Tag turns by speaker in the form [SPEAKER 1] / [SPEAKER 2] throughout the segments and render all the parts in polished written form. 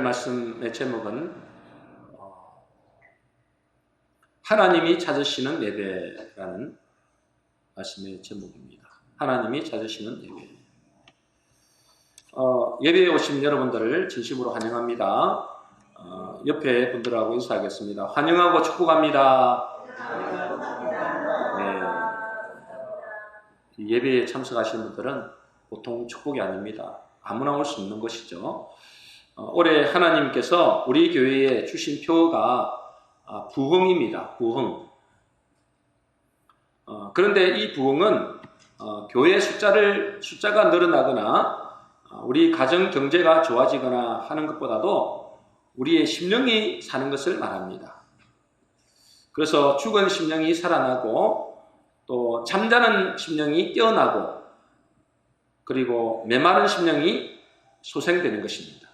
[SPEAKER 1] 말씀의 제목은 하나님이 찾으시는 예배라는 말씀의 제목입니다. 하나님이 찾으시는 예배. 예배에 오신 여러분들을 진심으로 환영합니다. 옆에 분들하고 인사하겠습니다. 환영하고 축복합니다. 네. 예배에 참석하시는 분들은 보통 축복이 아닙니다. 아무나 올 수 있는 것이죠. 올해 하나님께서 우리 교회에 주신 표가 부흥입니다. 부흥. 그런데 이 부흥은 교회 숫자가 늘어나거나 우리 가정 경제가 좋아지거나 하는 것보다도 우리의 심령이 사는 것을 말합니다. 그래서 죽은 심령이 살아나고 또 잠자는 심령이 깨어나고 그리고 메마른 심령이 소생되는 것입니다.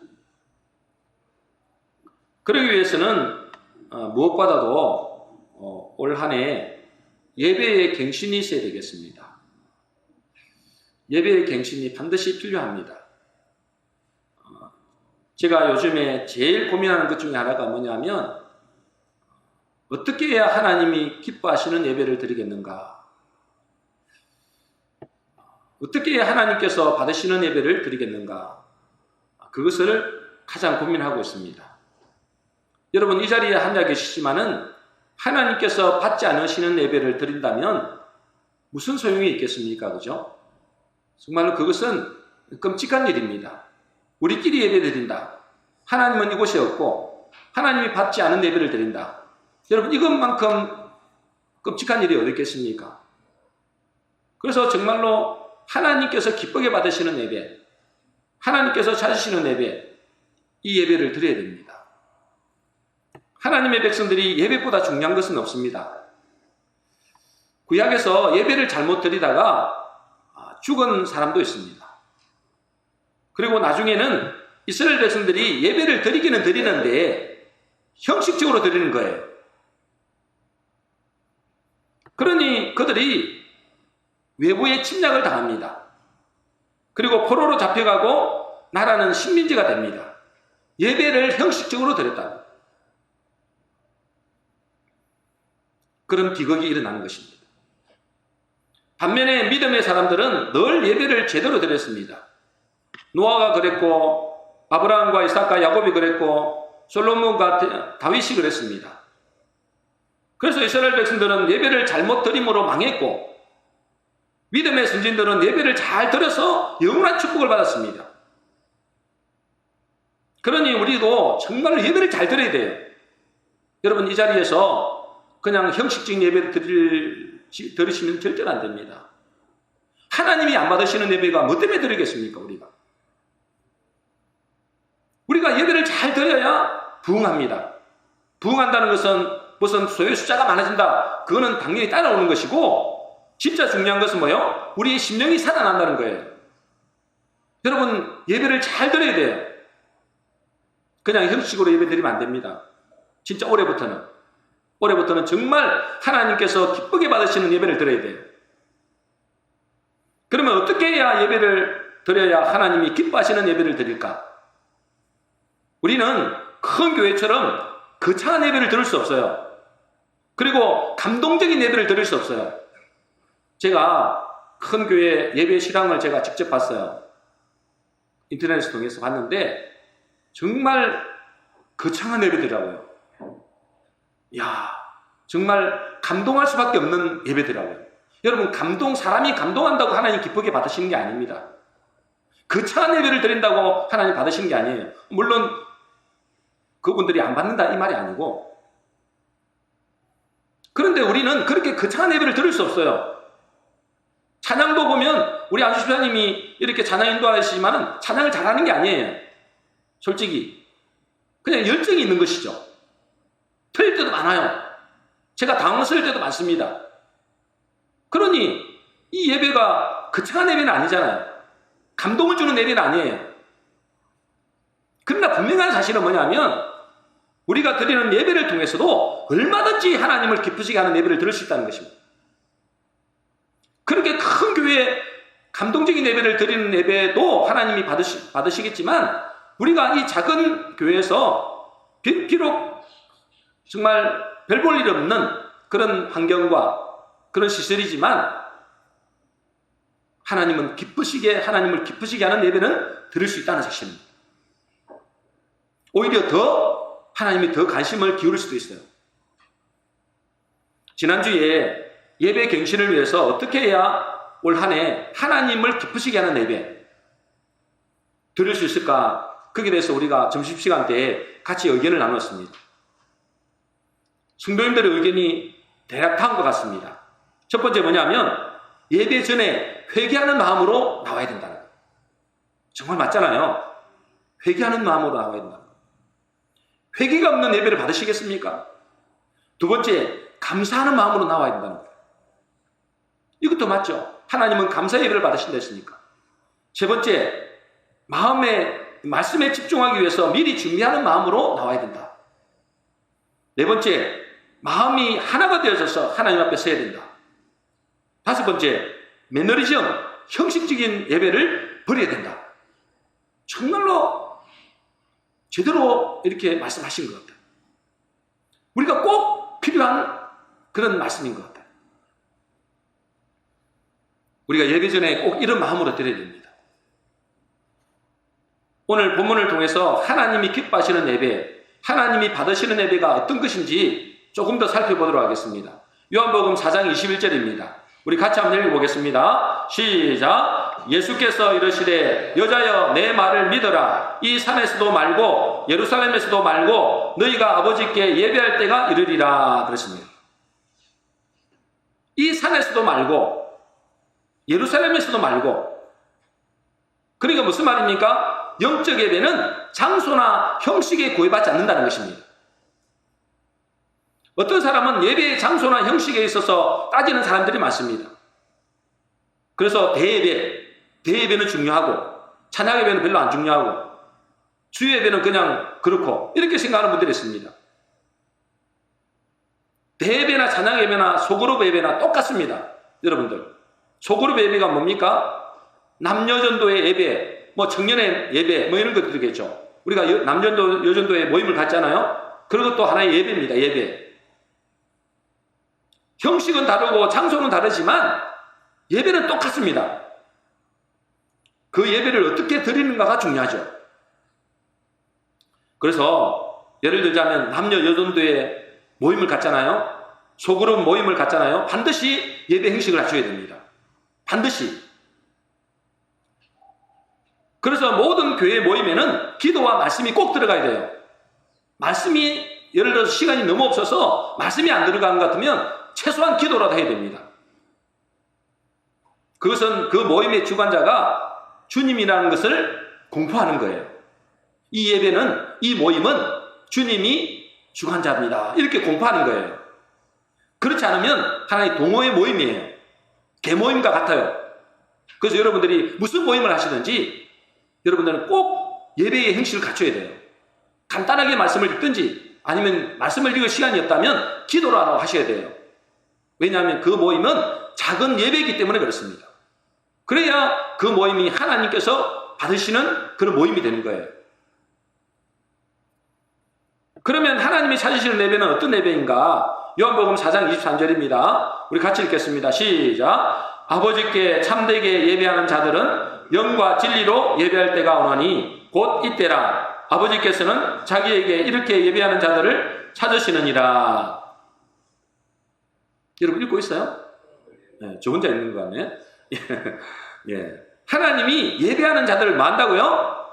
[SPEAKER 1] 그러기 위해서는 무엇보다도 올 한 해 예배의 갱신이 있어야 되겠습니다. 예배의 갱신이 반드시 필요합니다. 제가 요즘에 제일 고민하는 것 중에 하나가 뭐냐면 어떻게 해야 하나님이 기뻐하시는 예배를 드리겠는가? 어떻게 해야 하나님께서 받으시는 예배를 드리겠는가? 그것을 가장 고민하고 있습니다. 여러분 이 자리에 앉아 계시지만은 하나님께서 받지 않으시는 예배를 드린다면 무슨 소용이 있겠습니까? 그죠? 정말로 그것은 끔찍한 일입니다. 우리끼리 예배 드린다. 하나님은 이곳에 없고 하나님이 받지 않은 예배를 드린다. 여러분 이것만큼 끔찍한 일이 어디 있겠습니까? 그래서 정말로 하나님께서 기쁘게 받으시는 예배, 하나님께서 찾으시는 예배, 이 예배를 드려야 됩니다. 하나님의 백성들이 예배보다 중요한 것은 없습니다. 구약에서 예배를 잘못 드리다가 죽은 사람도 있습니다. 그리고 나중에는 이스라엘 백성들이 예배를 드리기는 드리는데 형식적으로 드리는 거예요. 그러니 그들이 외부의 침략을 당합니다. 그리고 포로로 잡혀가고 나라는 식민지가 됩니다. 예배를 형식적으로 드렸다. 그런 비극이 일어나는 것입니다. 반면에 믿음의 사람들은 늘 예배를 제대로 드렸습니다. 노아가 그랬고 아브라함과 이삭과 야곱이 그랬고 솔로몬과 다윗이 그랬습니다. 그래서 이스라엘 백성들은 예배를 잘못 드림으로 망했고 믿음의 선진들은 예배를 잘 드려서 영원한 축복을 받았습니다. 그러니 우리도 정말로 예배를 잘 드려야 돼요. 여러분 이 자리에서 그냥 형식적인 예배를 드리시면 절대로 안 됩니다. 하나님이 안 받으시는 예배가 뭐 때문에 드리겠습니까? 우리가 예배를 잘 드려야 부흥합니다. 부흥한다는 것은 무슨 소유 숫자가 많아진다. 그거는 당연히 따라오는 것이고 진짜 중요한 것은 뭐예요? 우리의 심령이 살아난다는 거예요. 여러분 예배를 잘 드려야 돼요. 그냥 형식으로 예배 드리면 안 됩니다. 진짜 올해부터는 정말 하나님께서 기쁘게 받으시는 예배를 드려야 돼요. 그러면 어떻게 해야 예배를 드려야 하나님이 기뻐하시는 예배를 드릴까? 우리는 큰 교회처럼 거창한 예배를 드릴 수 없어요. 그리고 감동적인 예배를 드릴 수 없어요. 제가 큰 교회 예배 실황을 제가 직접 봤어요. 인터넷을 통해서 봤는데 정말 거창한 예배더라고요. 정말 감동할 수밖에 없는 예배더라고요. 여러분 사람이 감동한다고 하나님 기쁘게 받으시는 게 아닙니다. 거창한 예배를 드린다고 하나님 받으시는 게 아니에요. 물론 그분들이 안 받는다 이 말이 아니고 그런데 우리는 그렇게 거창한 예배를 드릴 수 없어요. 찬양도 보면 우리 안수 집사님이 이렇게 찬양 인도하시지만 찬양을 잘하는 게 아니에요. 솔직히 그냥 열정이 있는 것이죠. 틀릴 때도 많아요. 제가 당황스러울 때도 많습니다. 그러니 이 예배가 거창한 예배는 아니잖아요. 감동을 주는 예배는 아니에요. 그러나 분명한 사실은 뭐냐면 우리가 드리는 예배를 통해서도 얼마든지 하나님을 기쁘시게 하는 예배를 드릴 수 있다는 것입니다. 그렇게 큰 교회에 감동적인 예배를 드리는 예배도 하나님이 받으시겠지만 우리가 이 작은 교회에서 비록 정말 별 볼 일 없는 그런 환경과 그런 시설이지만 하나님을 기쁘시게 하는 예배는 드릴 수 있다는 사실입니다. 오히려 더 하나님이 더 관심을 기울일 수도 있어요. 지난주에 예배 갱신을 위해서 어떻게 해야 올 한 해 하나님을 기쁘시게 하는 예배 드릴 수 있을까? 거기에 대해서 우리가 점심시간 때에 같이 의견을 나눴습니다. 성도님들의 의견이 대략 다음과 같습니다. 첫 번째 뭐냐면 예배 전에 회개하는 마음으로 나와야 된다는 거예요. 정말 맞잖아요. 회개하는 마음으로 나와야 된다는 거예요. 회개가 없는 예배를 받으시겠습니까? 두 번째, 감사하는 마음으로 나와야 된다는 거예요. 이것도 맞죠. 하나님은 감사 예배를 받으신다 했으니까. 세 번째, 말씀에 집중하기 위해서 미리 준비하는 마음으로 나와야 된다. 네 번째, 마음이 하나가 되어져서 하나님 앞에 서야 된다. 다섯 번째, 매너리즘, 형식적인 예배를 버려야 된다. 정말로 제대로 이렇게 말씀하신 것 같아요. 우리가 꼭 필요한 그런 말씀인 것 같아요. 우리가 예배 전에 꼭 이런 마음으로 드려야 됩니다. 오늘 본문을 통해서 하나님이 기뻐하시는 예배, 하나님이 받으시는 예배가 어떤 것인지 조금 더 살펴보도록 하겠습니다. 요한복음 4장 21절입니다. 우리 같이 한번 읽어보겠습니다. 시작. 예수께서 이르시되 여자여 내 말을 믿어라. 이 산에서도 말고 예루살렘에서도 말고 너희가 아버지께 예배할 때가 이르리라 그러십니다. 이 산에서도 말고 예루살렘에서도 말고, 그러니까 무슨 말입니까? 영적 예배는 장소나 형식에 구애받지 않는다는 것입니다. 어떤 사람은 예배의 장소나 형식에 있어서 따지는 사람들이 많습니다. 그래서 대예배는 중요하고 찬양 예배는 별로 안 중요하고 주일 예배는 그냥 그렇고 이렇게 생각하는 분들이 있습니다. 대예배나 찬양 예배나 소그룹 예배나 똑같습니다. 여러분들, 소그룹 예배가 뭡니까? 남녀전도의 예배, 청년의 예배, 이런 것들이겠죠. 우리가 남전도, 여전도의 모임을 갖잖아요. 그런 것도 하나의 예배입니다. 예배. 형식은 다르고 장소는 다르지만 예배는 똑같습니다. 그 예배를 어떻게 드리는가가 중요하죠. 그래서 예를 들자면 남녀 여전도의 모임을 갖잖아요. 소그룹 모임을 갖잖아요. 반드시 예배 형식을 갖춰야 됩니다. 반드시. 그래서 모든 교회 모임에는 기도와 말씀이 꼭 들어가야 돼요. 말씀이 예를 들어서 시간이 너무 없어서 말씀이 안 들어가는 것 같으면 최소한 기도라도 해야 됩니다. 그것은 그 모임의 주관자가 주님이라는 것을 공포하는 거예요. 이 예배는, 이 모임은 주님이 주관자입니다. 이렇게 공포하는 거예요. 그렇지 않으면 하나의 동호회 모임이에요. 개모임과 같아요. 그래서 여러분들이 무슨 모임을 하시든지 여러분들은 꼭 예배의 형식을 갖춰야 돼요. 간단하게 말씀을 읽든지 아니면 말씀을 읽을 시간이 없다면 기도라도 하셔야 돼요. 왜냐하면 그 모임은 작은 예배이기 때문에 그렇습니다. 그래야 그 모임이 하나님께서 받으시는 그런 모임이 되는 거예요. 그러면 하나님이 찾으시는 예배는 어떤 예배인가? 요한복음 4장 23절입니다. 우리 같이 읽겠습니다. 시작. 아버지께 참되게 예배하는 자들은 영과 진리로 예배할 때가 오나니 곧 이때라. 아버지께서는 자기에게 이렇게 예배하는 자들을 찾으시느니라. 여러분 읽고 있어요? 네, 저 혼자 읽는 거 같네. 예. 하나님이 예배하는 자들을 뭐 한다고요?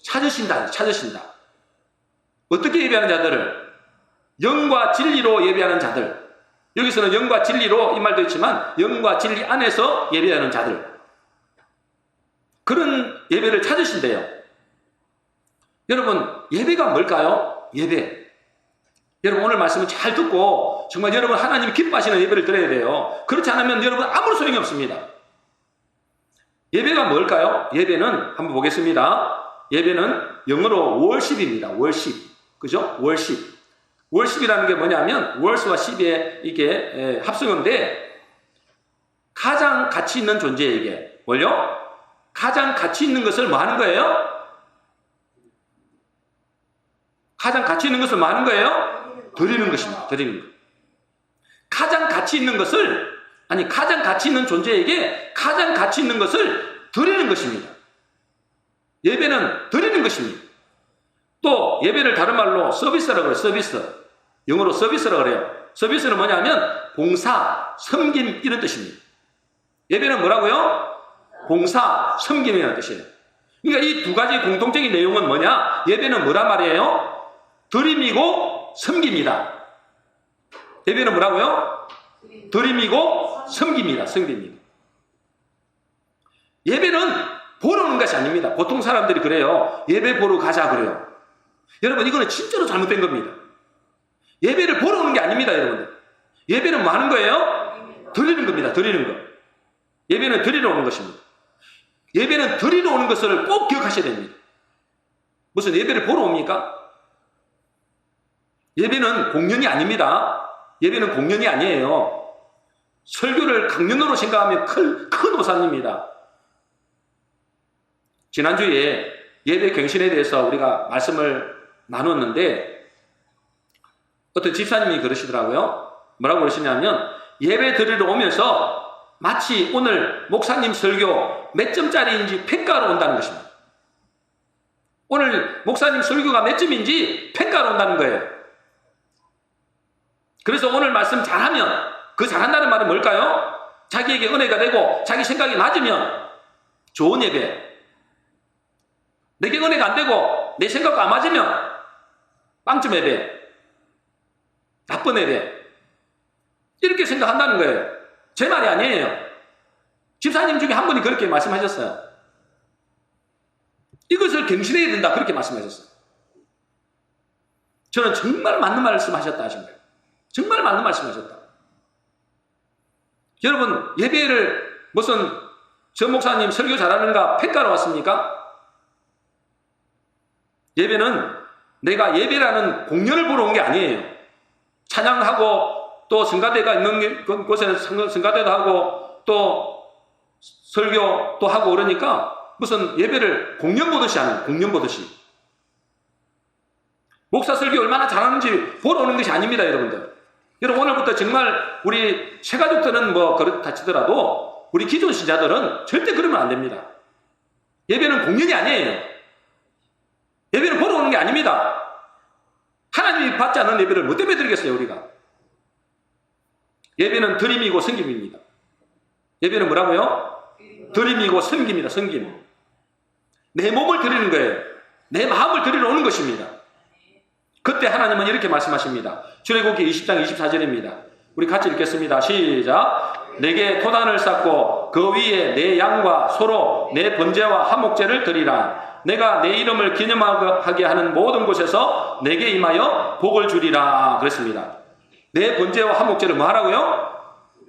[SPEAKER 1] 찾으신다. 어떻게 예배하는 자들을? 영과 진리로 예배하는 자들. 여기서는 영과 진리로 이 말도 있지만 영과 진리 안에서 예배하는 자들. 그런 예배를 찾으신대요. 여러분, 예배가 뭘까요? 예배. 여러분, 오늘 말씀을 잘 듣고 정말 여러분 하나님이 기뻐하시는 예배를 드려야 돼요. 그렇지 않으면 여러분 아무런 소용이 없습니다. 예배가 뭘까요? 예배는 한번 보겠습니다. 예배는 영어로 월십입니다. 월십. 그죠? 월십. 월십이라는 게 뭐냐면 월스와 십의 이게 합성어인데 가장 가치 있는 존재에게 뭘요? 가장 가치 있는 것을 뭐 하는 거예요? 가장 가치 있는 것을 뭐 하는 거예요? 드리는 것입니다. 드리는 것. 가장 가치 있는 것을, 아니 가장 가치 있는 존재에게 가장 가치 있는 것을 드리는 것입니다. 예배는 드리는 것입니다. 또 예배를 다른 말로 서비스라고 해요. 서비스. 영어로 서비스라고 그래요. 서비스는 뭐냐면 봉사, 섬김 이런 뜻입니다. 예배는 뭐라고요? 봉사, 섬김이라는 뜻이에요. 그러니까 이 두 가지 공통적인 내용은 뭐냐? 예배는 뭐란 말이에요? 드림이고 섬깁니다. 예배는 뭐라고요? 드림이고 섬깁니다. 섬깁니다. 예배는 보러 오는 것이 아닙니다. 보통 사람들이 그래요. 예배 보러 가자 그래요. 여러분 이거는 진짜로 잘못된 겁니다. 예배를 보러 오는 게 아닙니다. 여러분들. 예배는 뭐 하는 거예요? 드리는 겁니다. 드리는 거. 예배는 드리러 오는 것입니다. 예배는 드리러 오는 것을 꼭 기억하셔야 됩니다. 무슨 예배를 보러 옵니까? 예배는 공연이 아닙니다. 예배는 공연이 아니에요. 설교를 강연으로 생각하면 큰 오산입니다. 지난주에 예배 갱신에 대해서 우리가 말씀을 나눴는데 어떤 집사님이 그러시더라고요. 뭐라고 그러시냐면 예배 드리러 오면서 마치 오늘 목사님 설교 몇 점짜리인지 평가로 온다는 것입니다. 오늘 목사님 설교가 몇 점인지 평가로 온다는 거예요. 그래서 오늘 말씀 잘하면 그 잘한다는 말은 뭘까요? 자기에게 은혜가 되고 자기 생각이 맞으면 좋은 예배, 내게 은혜가 안 되고 내 생각과 안 맞으면 빵점 예배, 나쁜 예배 이렇게 생각한다는 거예요. 제 말이 아니에요. 집사님 중에 한 분이 그렇게 말씀하셨어요. 이것을 갱신해야 된다 그렇게 말씀하셨어요. 저는 정말 맞는 말씀하셨다 하신 거예요. 정말 맞는 말씀하셨다. 여러분 예배를 무슨 저 목사님 설교 잘하는가 평가로 왔습니까? 예배는 내가 예배라는 공연을 보러 온 게 아니에요. 찬양하고 또 성가대가 있는 곳에는 성가대도 하고 또 설교 또 하고 그러니까 무슨 예배를 공연 보듯이 하는, 공연 보듯이. 목사 설교 얼마나 잘하는지 보러 오는 것이 아닙니다, 여러분들. 여러분 오늘부터 정말 우리 새가족들은 뭐 그렇다 치더라도 우리 기존 신자들은 절대 그러면 안 됩니다. 예배는 공연이 아니에요. 예배는 보러 오는 게 아닙니다. 하나님이 받지 않는 예배를 뭐 때문에 드리겠어요, 우리가? 예배는 드림이고 섬김입니다. 예배는 뭐라고요? 드림이고 섬김이다, 섬김. 내 몸을 드리는 거예요. 내 마음을 드리러 오는 것입니다. 그때 하나님은 이렇게 말씀하십니다. 출애굽기 20장 24절입니다. 우리 같이 읽겠습니다. 시작. 내게 토단을 쌓고 그 위에 내 양과 소로 내 번제와 화목제를 드리라. 내가 내 이름을 기념하게 하는 모든 곳에서 내게 임하여 복을 주리라. 그랬습니다. 내 번제와 화목제를 뭐 하라고요?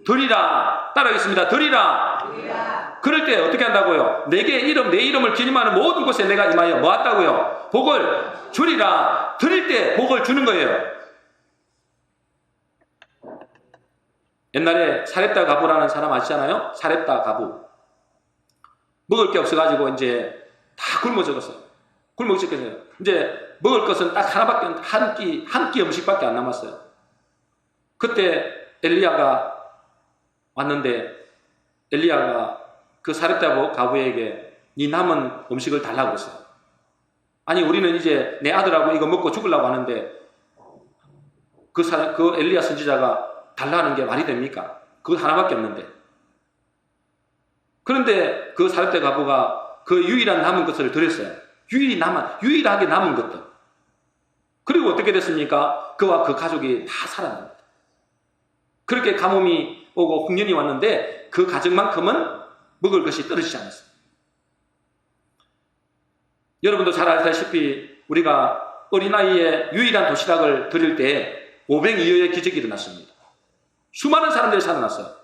[SPEAKER 1] 드리라. 따라하겠습니다. 드리라. 그럴 때 어떻게 한다고요? 내 이름을 기념하는 모든 곳에 내가 임하여 뭐 한다고요? 복을 주리라. 드릴 때 복을 주는 거예요. 옛날에 사렙다 가부라는 사람 아시잖아요? 사렙다 가부. 먹을 게 없어가지고 이제 다 굶어 죽었어요. 굶어 죽겠어요. 이제 먹을 것은 딱 하나밖에, 한 끼 음식밖에 안 남았어요. 그때 엘리야가 왔는데 엘리야가 그 사렙다 가부에게 네 남은 음식을 달라고 했어요. 아니 우리는 이제 내 아들하고 이거 먹고 죽으려고 하는데 그 엘리야 선지자가 달라는 게 말이 됩니까? 그거 하나밖에 없는데. 그런데 그 사렙다 가부가 그 유일한 남은 것을 드렸어요. 유일하게 남은 것들. 그리고 어떻게 됐습니까? 그와 그 가족이 다 살아납니다. 그렇게 가뭄이 오고 홍련이 왔는데 그 가정만큼은 먹을 것이 떨어지지 않았어요. 여러분도 잘 아시다시피 우리가 어린아이의 유일한 도시락을 드릴 때 오병이어의 기적이 일어났습니다. 수많은 사람들이 살아났어요.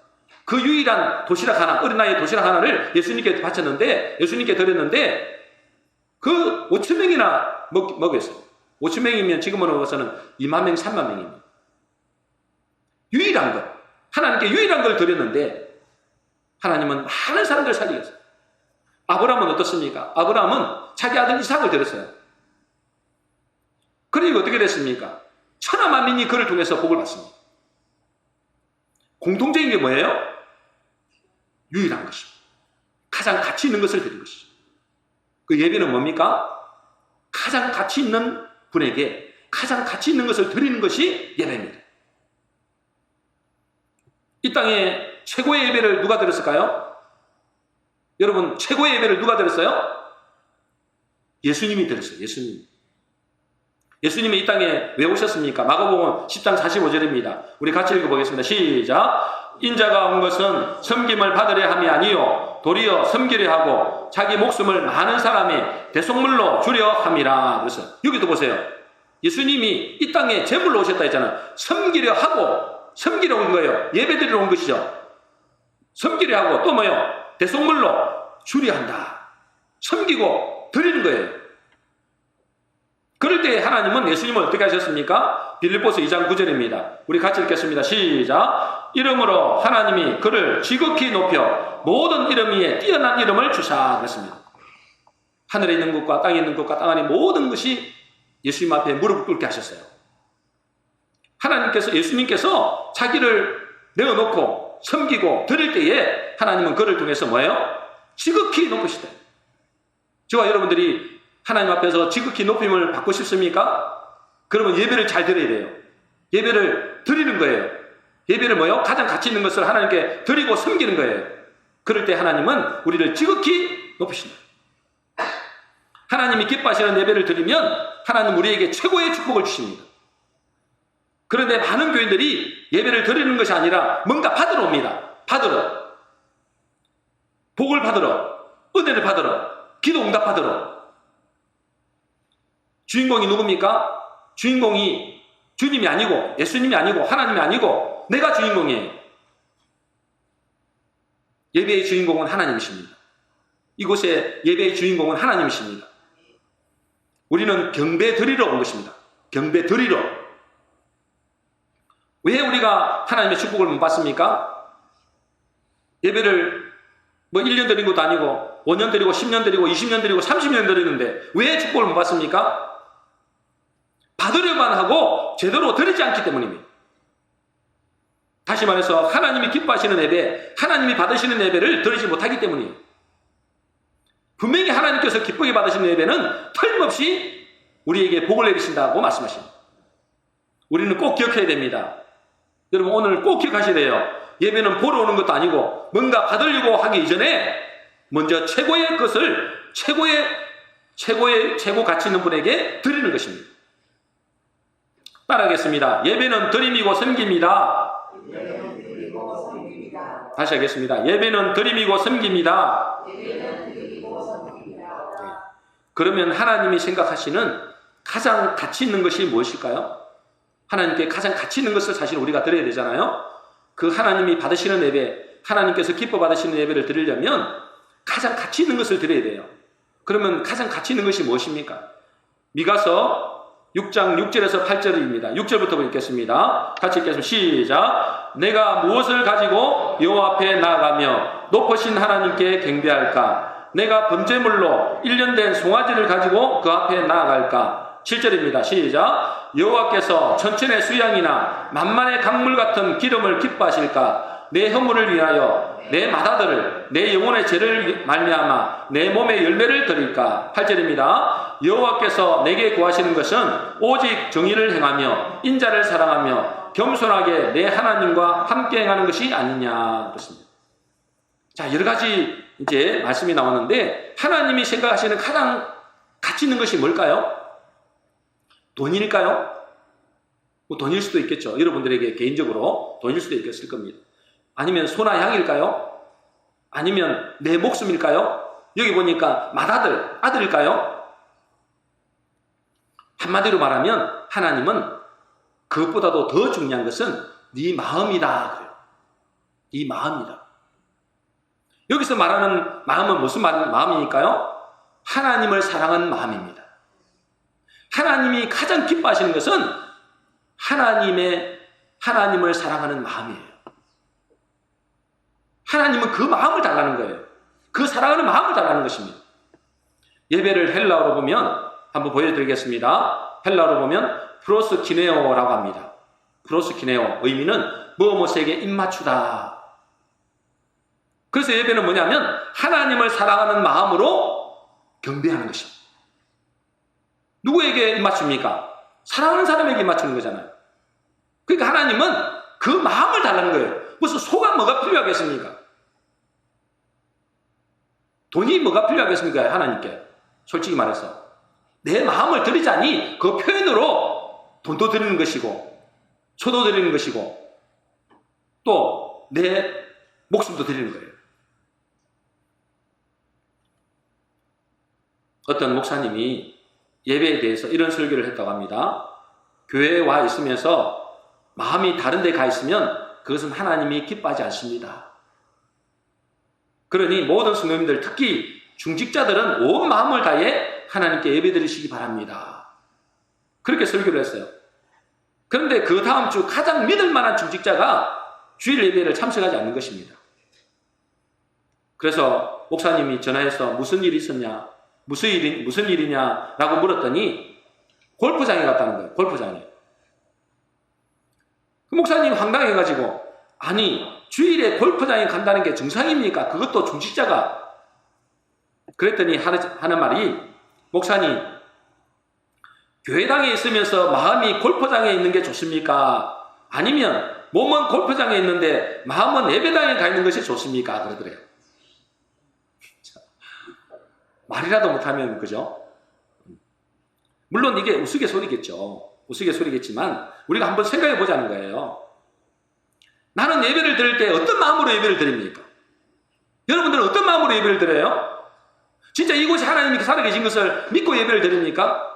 [SPEAKER 1] 그 유일한 도시락 하나, 어린아이의 도시락 하나를 예수님께 바쳤는데, 예수님께 드렸는데 그 5,000명이나 먹였어요. 5,000명이면 지금으로 봐서는 20,000명, 30,000명입니다. 유일한 것. 하나님께 유일한 걸 드렸는데 하나님은 많은 사람들을 살리겠어요. 아브라함은 어떻습니까? 아브라함은 자기 아들 이삭을 드렸어요. 그러니까 어떻게 됐습니까? 천하만민이 그를 통해서 복을 받습니다. 공통적인 게 뭐예요? 유일한 것입니다. 가장 가치 있는 것을 드린 것이죠. 그 예배는 뭡니까? 가장 가치 있는 분에게 가장 가치 있는 것을 드리는 것이 예배입니다. 이 땅에 최고의 예배를 누가 드렸을까요? 여러분, 최고의 예배를 누가 드렸어요? 예수님이 드렸어요. 예수님이 이 땅에 왜 오셨습니까? 마가복음 10장 45절입니다. 우리 같이 읽어보겠습니다. 시작. 인자가 온 것은 섬김을 받으려 함이 아니요 도리어 섬기려 하고 자기 목숨을 많은 사람의 대속물로 주려 함이라. 그래서 여기도 보세요. 예수님이 이 땅에 제물로 오셨다 했잖아요. 섬기려 하고 섬기려 온 거예요. 예배드리러 온 것이죠. 섬기려 하고 또 뭐요? 대속물로 주려 한다. 섬기고 드리는 거예요. 그럴 때 하나님은 예수님을 어떻게 하셨습니까? 빌립보서 2장 9절입니다. 우리 같이 읽겠습니다. 시작. 이름으로 하나님이 그를 지극히 높여 모든 이름 위에 뛰어난 이름을 주사 그랬습니다. 하늘에 있는 것과 땅에 있는 것과 땅 안에 모든 것이 예수님 앞에 무릎을 꿇게 하셨어요. 예수님께서 자기를 내어놓고 섬기고 드릴 때에 하나님은 그를 통해서 뭐예요? 지극히 높으시다. 저와 여러분들이 하나님 앞에서 지극히 높임을 받고 싶습니까? 그러면 예배를 잘 드려야 돼요. 예배를 드리는 거예요. 예배를 뭐요? 가장 가치 있는 것을 하나님께 드리고 섬기는 거예요. 그럴 때 하나님은 우리를 지극히 높이신다. 하나님이 기뻐하시는 예배를 드리면 하나님 우리에게 최고의 축복을 주십니다. 그런데 많은 교인들이 예배를 드리는 것이 아니라 뭔가 받으러 옵니다. 받으러. 복을 받으러. 은혜를 받으러. 기도 응답 받으러. 주인공이 누굽니까? 주인공이 주님이 아니고 예수님이 아니고 하나님이 아니고 내가 주인공이에요. 예배의 주인공은 하나님이십니다. 이곳에 예배의 주인공은 하나님이십니다. 우리는 경배 드리러 온 것입니다. 경배 드리러. 왜 우리가 하나님의 축복을 못 받습니까? 예배를 1년 드린 것도 아니고 5년 드리고 10년 드리고 20년 드리고 30년 드리는데 왜 축복을 못 받습니까? 받으려만 하고 제대로 드리지 않기 때문입니다. 다시 말해서 하나님이 기뻐하시는 예배, 하나님이 받으시는 예배를 드리지 못하기 때문이에요. 분명히 하나님께서 기쁘게 받으시는 예배는 틀림없이 우리에게 복을 내리신다고 말씀하십니다. 우리는 꼭 기억해야 됩니다. 여러분 오늘 꼭 기억하셔야 돼요. 예배는 보러 오는 것도 아니고 뭔가 받으려고 하기 이전에 먼저 최고의 것을 최고 가치 있는 분에게 드리는 것입니다. 따라하겠습니다. 예배는 드림이고 섬깁니다. 다시 하겠습니다. 예배는 드림이고 섬깁니다. 그러면 하나님이 생각하시는 가장 가치 있는 것이 무엇일까요? 하나님께 가장 가치 있는 것을 사실 우리가 드려야 되잖아요. 그 하나님이 받으시는 예배, 하나님께서 기뻐 받으시는 예배를 드리려면 가장 가치 있는 것을 드려야 돼요. 그러면 가장 가치 있는 것이 무엇입니까? 미가서 6장 6절에서 8절입니다. 6절부터 읽겠습니다. 같이 읽겠습니다. 시작. 내가 무엇을 가지고 여호와 앞에 나아가며 높으신 하나님께 경배할까? 내가 번제물로 1년 된 송아지를 가지고 그 앞에 나아갈까? 7절입니다. 시작. 여호와께서 천천의 수양이나 만만의 강물 같은 기름을 기뻐하실까? 내 허물을 위하여 내 맏아들을 내 영혼의 죄를 말미암아 내 몸의 열매를 드릴까? 8절입니다. 여호와께서 내게 구하시는 것은 오직 정의를 행하며 인자를 사랑하며 겸손하게 내 하나님과 함께 행하는 것이 아니냐. 그렇습니다. 자, 여러 가지 이제 말씀이 나오는데 하나님이 생각하시는 가장 가치 있는 것이 뭘까요? 돈일까요? 돈일 수도 있겠죠. 여러분들에게 개인적으로 돈일 수도 있겠을 겁니다. 아니면 소나 향일까요? 아니면 내 목숨일까요? 여기 보니까 맏아들, 아들일까요? 한마디로 말하면 하나님은 그것보다도 더 중요한 것은 네 마음이다 그래요. 네 마음이다. 여기서 말하는 마음은 무슨 마음이니까요? 하나님을 사랑하는 마음입니다. 하나님이 가장 기뻐하시는 것은 하나님을 사랑하는 마음이에요. 하나님은 그 마음을 달라는 거예요. 그 사랑하는 마음을 달라는 것입니다. 예배를 헬라어로 보면 한번 보여드리겠습니다. 헬라어로 보면 프로스키네오라고 합니다. 프로스키네오 의미는 무엇에게 입맞추다. 그래서 예배는 뭐냐면 하나님을 사랑하는 마음으로 경배하는 것입니다. 누구에게 입맞춥니까? 사랑하는 사람에게 입맞추는 거잖아요. 그러니까 하나님은 그 마음을 달라는 거예요. 무슨 소가 뭐가 필요하겠습니까? 돈이 뭐가 필요하겠습니까? 하나님께. 솔직히 말해서 내 마음을 드리자니 그 표현으로 돈도 드리는 것이고 소도 드리는 것이고 또 내 목숨도 드리는 거예요. 어떤 목사님이 예배에 대해서 이런 설교를 했다고 합니다. 교회에 와 있으면서 마음이 다른 데 가 있으면 그것은 하나님이 기뻐하지 않습니다. 그러니 모든 성도님들, 특히 중직자들은 온 마음을 다해 하나님께 예배드리시기 바랍니다. 그렇게 설교를 했어요. 그런데 그 다음 주 가장 믿을 만한 중직자가 주일 예배를 참석하지 않는 것입니다. 그래서 목사님이 전화해서 무슨 일이 있었냐, 무슨 일이냐라고 물었더니 골프장에 갔다는 거예요. 골프장에. 그 목사님 황당해가지고, 아니 주일에 골프장에 간다는 게 정상입니까? 그것도 중직자가. 그랬더니 하는 말이, 목사님 교회당에 있으면서 마음이 골프장에 있는 게 좋습니까? 아니면 몸은 골프장에 있는데 마음은 예배당에 가 있는 것이 좋습니까? 그러더래요. 말이라도 못하면 그죠? 물론 이게 우스갯소리겠죠. 우스갯소리겠지만 우리가 한번 생각해 보자는 거예요. 나는 예배를 드릴 때 어떤 마음으로 예배를 드립니까? 여러분들은 어떤 마음으로 예배를 드려요? 진짜 이곳이 하나님이 살아계신 것을 믿고 예배를 드립니까?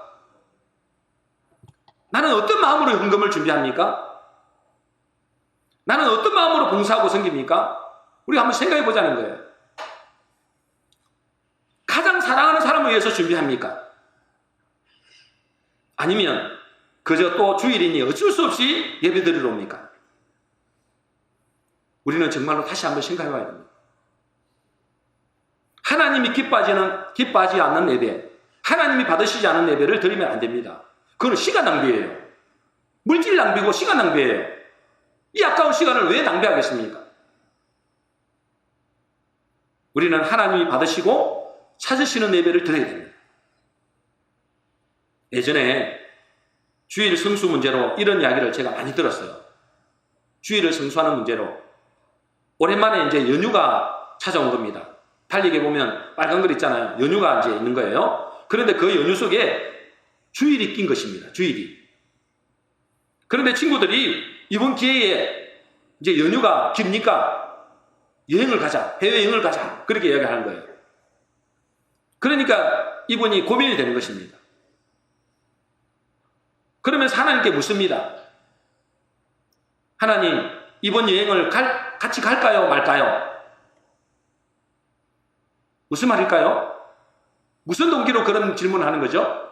[SPEAKER 1] 나는 어떤 마음으로 헌금을 준비합니까? 나는 어떤 마음으로 봉사하고 섬깁니까? 우리가 한번 생각해 보자는 거예요. 가장 사랑하는 사람을 위해서 준비합니까? 아니면 그저 또 주일이니 어쩔 수 없이 예배 드리러 옵니까? 우리는 정말로 다시 한번 생각해 봐야 됩니다. 하나님이 기뻐하지 않는 예배, 하나님이 받으시지 않은 예배를 드리면 안 됩니다. 그건 시간 낭비예요. 물질 낭비고 시간 낭비예요. 이 아까운 시간을 왜 낭비하겠습니까? 우리는 하나님이 받으시고 찾으시는 예배를 드려야 됩니다. 예전에 주일 성수 문제로 이런 이야기를 제가 많이 들었어요. 주일을 성수하는 문제로 오랜만에 이제 연휴가 찾아온 겁니다. 달리기 보면 빨간 글 있잖아요. 연휴가 이제 있는 거예요. 그런데 그 연휴 속에 주일이 낀 것입니다. 주일이. 그런데 친구들이 이번 기회에 이제 연휴가 기니까 여행을 가자, 해외여행을 가자, 그렇게 이야기하는 거예요. 그러니까 이분이 고민이 되는 것입니다. 그러면서 하나님께 묻습니다. 하나님, 이번 여행을 같이 갈까요, 말까요? 무슨 말일까요? 무슨 동기로 그런 질문을 하는 거죠?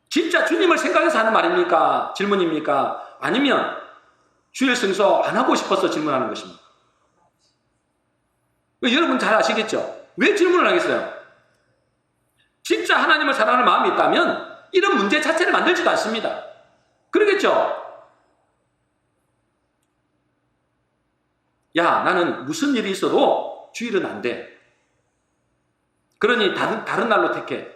[SPEAKER 1] 진짜 주님을 생각해서 하는 말입니까? 질문입니까? 아니면 주일 성수 안 하고 싶어서 질문하는 것입니까? 여러분 잘 아시겠죠? 왜 질문을 하겠어요? 진짜 하나님을 사랑하는 마음이 있다면 이런 문제 자체를 만들지도 않습니다. 그러겠죠? 야, 나는 무슨 일이 있어도 주일은 안 돼. 그러니 다른 날로 택해.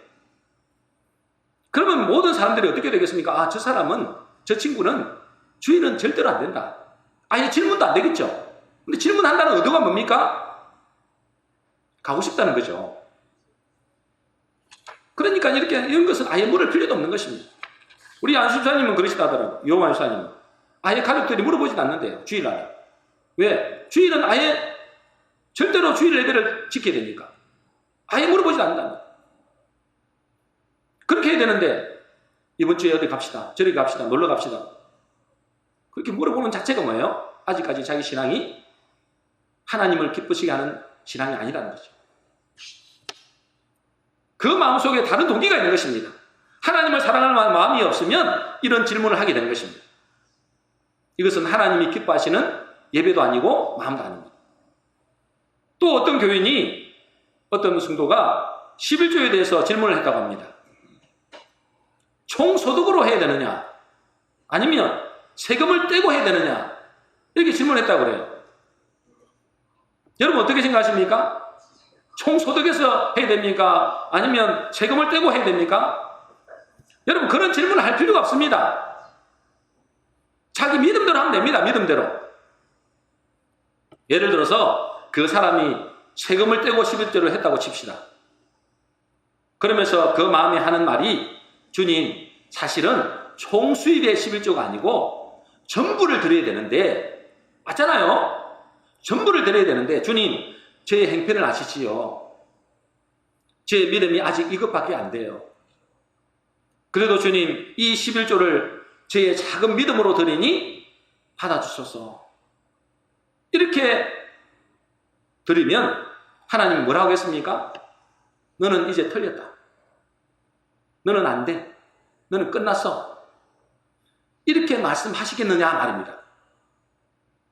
[SPEAKER 1] 그러면 모든 사람들이 어떻게 되겠습니까? 아, 저 친구는 주일은 절대로 안 된다. 아예 질문도 안 되겠죠? 근데 질문한다는 의도가 뭡니까? 가고 싶다는 거죠. 그러니까 이런 것은 아예 물을 필요도 없는 것입니다. 우리 안수사님은 그러시다더라고요. 요한 안수사님은. 아예 가족들이 물어보지도 않는데요. 주일날에. 왜? 주일은 아예 절대로 주일 예배를 지켜야 되니까. 아예 물어보지도 않는다. 그렇게 해야 되는데 이번 주에 어디 갑시다. 저리 갑시다. 놀러 갑시다. 그렇게 물어보는 자체가 뭐예요? 아직까지 자기 신앙이 하나님을 기쁘시게 하는 신앙이 아니라는 거죠. 그 마음속에 다른 동기가 있는 것입니다. 하나님을 사랑하는 마음이 없으면 이런 질문을 하게 되는 것입니다. 이것은 하나님이 기뻐하시는 예배도 아니고 마음도 아닙니다. 또 어떤 교인이, 어떤 성도가 11조에 대해서 질문을 했다고 합니다. 총소득으로 해야 되느냐? 아니면 세금을 떼고 해야 되느냐? 이렇게 질문했다고 그래요. 여러분 어떻게 생각하십니까? 총소득에서 해야 됩니까? 아니면 세금을 떼고 해야 됩니까? 여러분 그런 질문을 할 필요가 없습니다. 자기 믿음대로 하면 됩니다. 믿음대로. 예를 들어서 그 사람이 세금을 떼고 11조를 했다고 칩시다. 그러면서 그 마음에 하는 말이 주님 사실은 총 수입의 11조가 아니고 전부를 드려야 되는데 맞잖아요. 전부를 드려야 되는데 주님 제 행편을 아시지요. 제 믿음이 아직 이것밖에 안 돼요. 그래도 주님 이 11조를 제 작은 믿음으로 드리니 받아주소서. 이렇게 드리면 하나님이 뭐라고 하겠습니까? 너는 이제 틀렸다. 너는 안 돼. 너는 끝났어. 이렇게 말씀하시겠느냐 말입니다.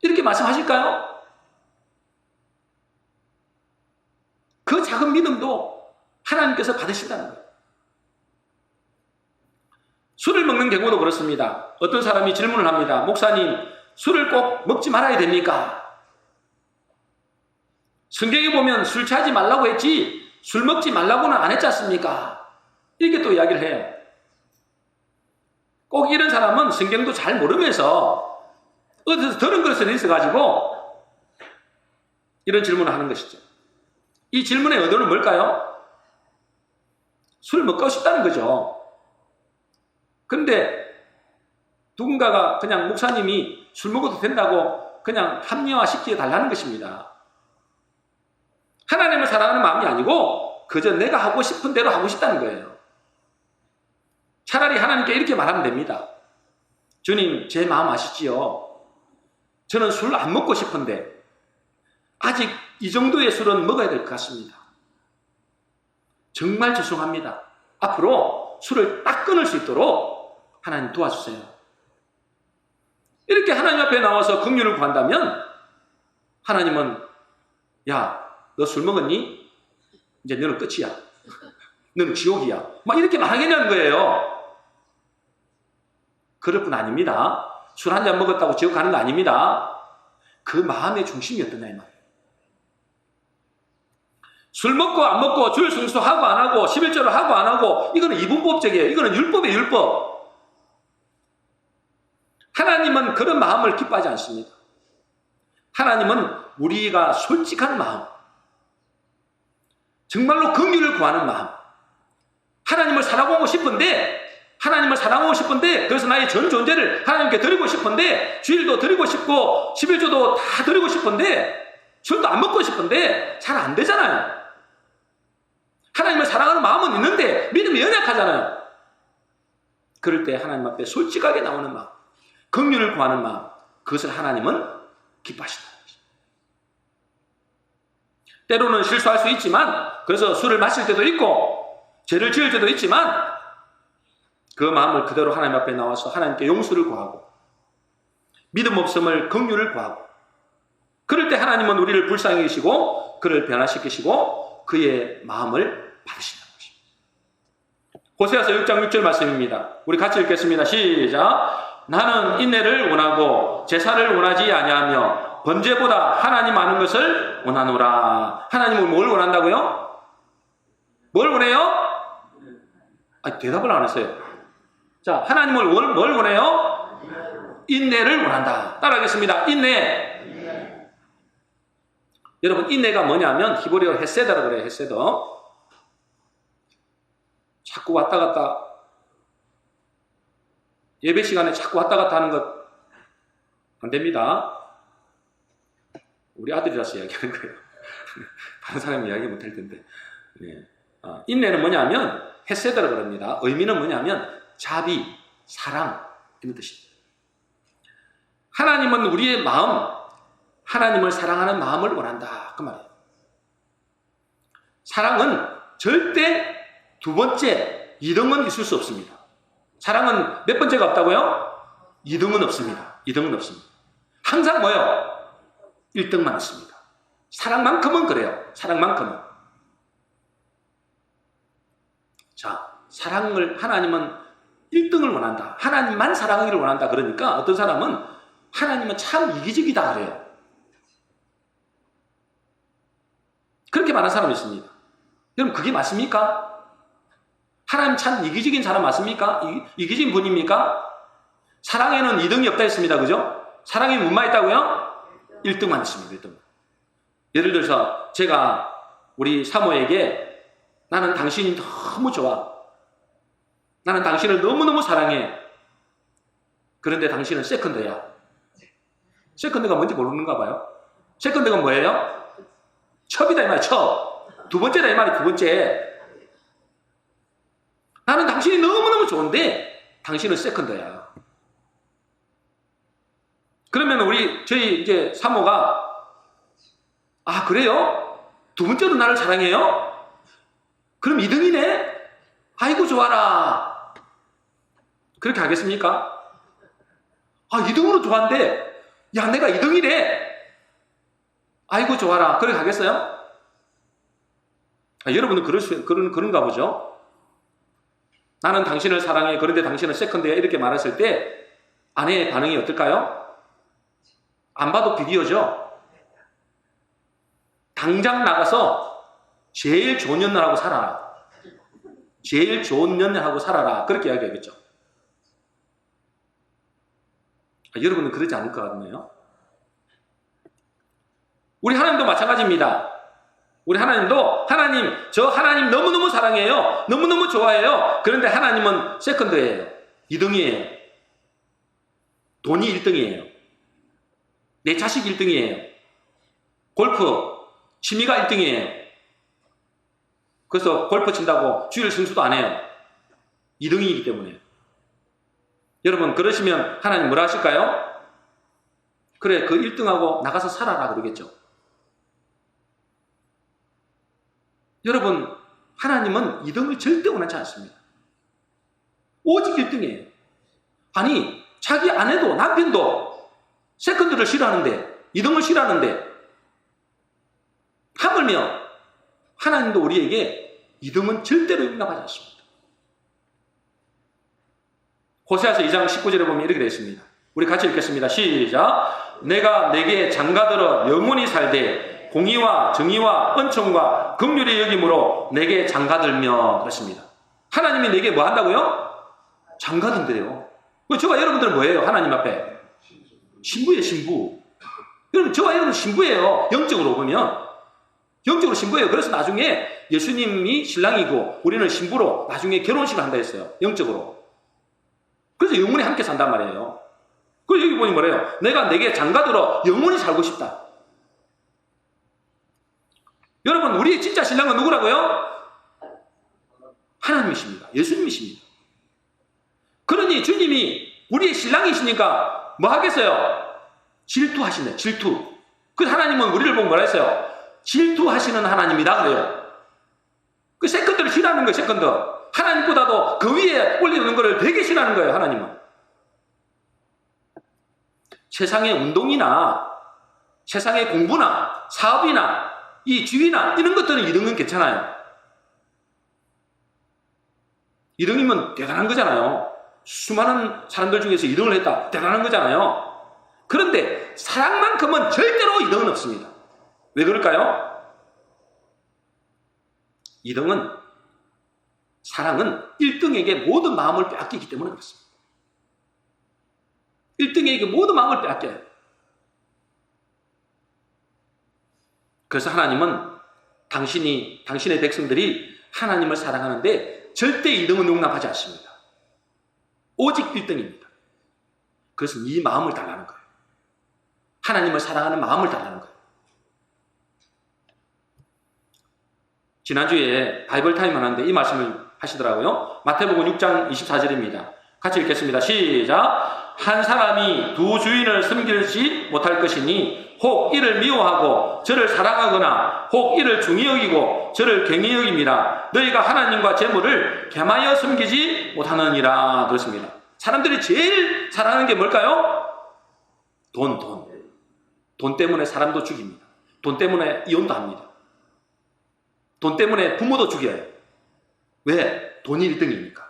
[SPEAKER 1] 이렇게 말씀하실까요? 그 작은 믿음도 하나님께서 받으신다는 거예요. 술을 먹는 경우도 그렇습니다. 어떤 사람이 질문을 합니다. 목사님, 술을 꼭 먹지 말아야 됩니까? 성경에 보면 술 취하지 말라고 했지 술 먹지 말라고는 안 했지 않습니까? 이렇게 또 이야기를 해요. 꼭 이런 사람은 성경도 잘 모르면서 어디서 들은 것에 있어가지고 이런 질문을 하는 것이죠. 이 질문의 의도는 뭘까요? 술 먹고 싶다는 거죠. 그런데 누군가가 그냥 목사님이 술 먹어도 된다고 그냥 합리화시켜 달라는 것입니다. 하나님을 사랑하는 마음이 아니고 그저 내가 하고 싶은 대로 하고 싶다는 거예요. 차라리 하나님께 이렇게 말하면 됩니다. 주님, 제 마음 아시지요? 저는 술 안 먹고 싶은데 아직 이 정도의 술은 먹어야 될 것 같습니다. 정말 죄송합니다. 앞으로 술을 딱 끊을 수 있도록 하나님 도와주세요. 이렇게 하나님 앞에 나와서 긍휼을 구한다면 하나님은 야, 너 술 먹었니? 이제 너는 끝이야. 너는 지옥이야. 막 이렇게 말하겠냐는 거예요. 그럴 뿐 아닙니다. 술 한 잔 먹었다고 지옥 가는 거 아닙니다. 그 마음의 중심이 어떠냐 이 말이에요. 술 먹고 안 먹고 주일 성수하고 안 하고 11조를 하고 안 하고 이거는 이분법적이에요. 이거는 율법이에요. 율법. 하나님은 그런 마음을 기뻐하지 않습니다. 하나님은 우리가 솔직한 마음, 정말로 긍휼을 구하는 마음, 하나님을 사랑하고 싶은데 그래서 나의 전 존재를 하나님께 드리고 싶은데 주일도 드리고 싶고 11조도 다 드리고 싶은데 술도 안 먹고 싶은데 잘 안 되잖아요. 하나님을 사랑하는 마음은 있는데 믿음이 연약하잖아요. 그럴 때 하나님 앞에 솔직하게 나오는 마음, 긍휼을 구하는 마음, 그것을 하나님은 기뻐하신다는 것입니다. 때로는 실수할 수 있지만 그래서 술을 마실 때도 있고 죄를 지을 때도 있지만 그 마음을 그대로 하나님 앞에 나와서 하나님께 용서를 구하고 믿음 없음을 긍휼을 구하고 그럴 때 하나님은 우리를 불쌍히 여기시고 그를 변화시키시고 그의 마음을 받으신다는 것입니다. 호세아서 6장 6절 말씀입니다. 우리 같이 읽겠습니다. 시작. 나는 인내를 원하고 제사를 원하지 아니하며 번제보다 하나님 아는 것을 원하노라. 하나님은 뭘 원한다고요? 뭘 원해요? 대답을 안 했어요. 자, 하나님을 뭘 원해요? 인내를 원한다. 따라하겠습니다. 인내. 여러분, 인내가 뭐냐면 히브리어로 헤세드라고 그래요. 헤세드. 자꾸 왔다 갔다 예배 시간에 자꾸 왔다 갔다 하는 것 안 됩니다. 우리 아들이라서 이야기하는 거예요. 다른 사람이 이야기 못할 텐데. 네. 인내는 뭐냐면 헤세드라고 그럽니다. 의미는 뭐냐면 자비, 사랑 이런 뜻입니다. 하나님은 우리의 마음, 하나님을 사랑하는 마음을 원한다. 그 말이에요. 사랑은 절대 두 번째, 2등은 있을 수 없습니다. 사랑은 몇 번째가 없다고요? 2등은 없습니다. 2등은 없습니다. 항상 뭐요? 1등만 있습니다. 사랑만큼은 그래요. 사랑만큼은. 자, 사랑을 하나님은 1등을 원한다. 하나님만 사랑하기를 원한다. 그러니까 어떤 사람은 하나님은 참 이기적이다 그래요. 그렇게 말하는 사람이 있습니다. 여러분 그게 맞습니까? 하나님 참 이기적인 사람 맞습니까? 이기적인 분입니까? 사랑에는 2등이 없다 했습니다. 그죠? 사랑에 뭐만 있다고요? 1등만 있습니다. 1등. 예를 들어서 제가 우리 사모에게 나는 당신이 너무 좋아. 나는 당신을 너무너무 사랑해. 그런데 당신은 세컨드야. 세컨드가 뭔지 모르는가 봐요. 세컨드가 뭐예요? 첩이다 이 말이야. 첩. 두 번째다 이 말이야. 두 번째. 나는 당신이 너무너무 좋은데 당신은 세컨드야. 그러면 저희 이제 사모가 아 그래요? 두 번째로 나를 사랑해요? 그럼 2등이네? 아이고 좋아라. 그렇게 하겠습니까? 아 2등으로 좋아한대. 야 내가 2등이래. 아이고 좋아라. 그렇게 하겠어요? 아, 여러분은 그런가 보죠? 나는 당신을 사랑해. 그런데 당신은 세컨드야. 이렇게 말했을 때 아내의 반응이 어떨까요? 안 봐도 비디오죠? 당장 나가서 제일 좋은 연애하고 살아라. 제일 좋은 연애하고 살아라. 그렇게 이야기하겠죠. 아, 여러분은 그러지 않을 것 같네요. 우리 하나님도 마찬가지입니다. 우리 하나님도 저 하나님 너무너무 사랑해요. 너무너무 좋아해요. 그런데 하나님은 세컨드예요. 2등이에요. 돈이 1등이에요. 내 자식 1등이에요. 골프, 취미가 1등이에요. 그래서 골프 친다고 주일 승수도 안 해요. 2등이기 때문에. 여러분 그러시면 하나님 뭐라 하실까요? 그래 그 1등하고 나가서 살아라 그러겠죠. 여러분 하나님은 2등을 절대 원하지 않습니다. 오직 1등이에요. 아니 자기 아내도 남편도 세컨드를 싫어하는데 2등을 싫어하는데 하물며 하나님도 우리에게 2등은 절대로 용납하지 않습니다. 호세아서 2장 19절에 보면 이렇게 되어 있습니다. 우리 같이 읽겠습니다. 시작. 내가 내게 장가들어 영원히 살되 공의와 정의와 은총과 긍휼의 여김으로 내게 장가들며 그렇습니다. 하나님이 내게 뭐 한다고요? 장가든대요. 저와 여러분들은 뭐예요? 하나님 앞에 신부예요. 신부. 여러분 저와 여러분 신부예요. 영적으로 보면 영적으로 신부예요. 그래서 나중에 예수님이 신랑이고 우리는 신부로 나중에 결혼식을 한다 했어요. 영적으로. 그래서 영원히 함께 산단 말이에요. 그래서 여기 보니 뭐래요? 내가 내게 장가들어 영원히 살고 싶다. 여러분 우리의 진짜 신랑은 누구라고요? 하나님이십니다. 예수님이십니다. 그러니 주님이 우리의 신랑이시니까 뭐 하겠어요? 질투하시네. 질투. 그 하나님은 우리를 보고 뭐라 했어요? 질투하시는 하나님이다 그래요. 그 세컨드를 싫어하는 거예요. 세컨드. 하나님보다도 그 위에 올리는 거를 되게 싫어하는 거예요. 하나님은. 세상의 운동이나 세상의 공부나 사업이나 이 지위나 이런 것들은 2등은 괜찮아요. 2등이면 대단한 거잖아요. 수많은 사람들 중에서 2등을 했다. 대단한 거잖아요. 그런데 사랑만큼은 절대로 2등은 없습니다. 왜 그럴까요? 2등은 사랑은 1등에게 모든 마음을 빼앗기기 때문에 그렇습니다. 1등에게 모든 마음을 빼앗겨요. 그래서 하나님은 당신의 백성들이 하나님을 사랑하는데 절대 2등은 용납하지 않습니다. 오직 1등입니다. 그래서 이 마음을 달라는 거예요. 하나님을 사랑하는 마음을 달라는 거예요. 지난주에 바이블 타임 하는데 이 말씀을 하시더라고요. 마태복음 6장 24절입니다. 같이 읽겠습니다. 시작. 한 사람이 두 주인을 섬기지 못할 것이니 혹 이를 미워하고 저를 사랑하거나 혹 이를 중히 여기고 저를 경히 여김이라. 너희가 하나님과 재물을 겸하여 섬기지 못하느니라. 그렇습니다. 사람들이 제일 사랑하는 게 뭘까요? 돈. 돈 때문에 사람도 죽입니다. 돈 때문에 이혼도 합니다. 돈 때문에 부모도 죽여요. 왜? 돈이 1등이니까.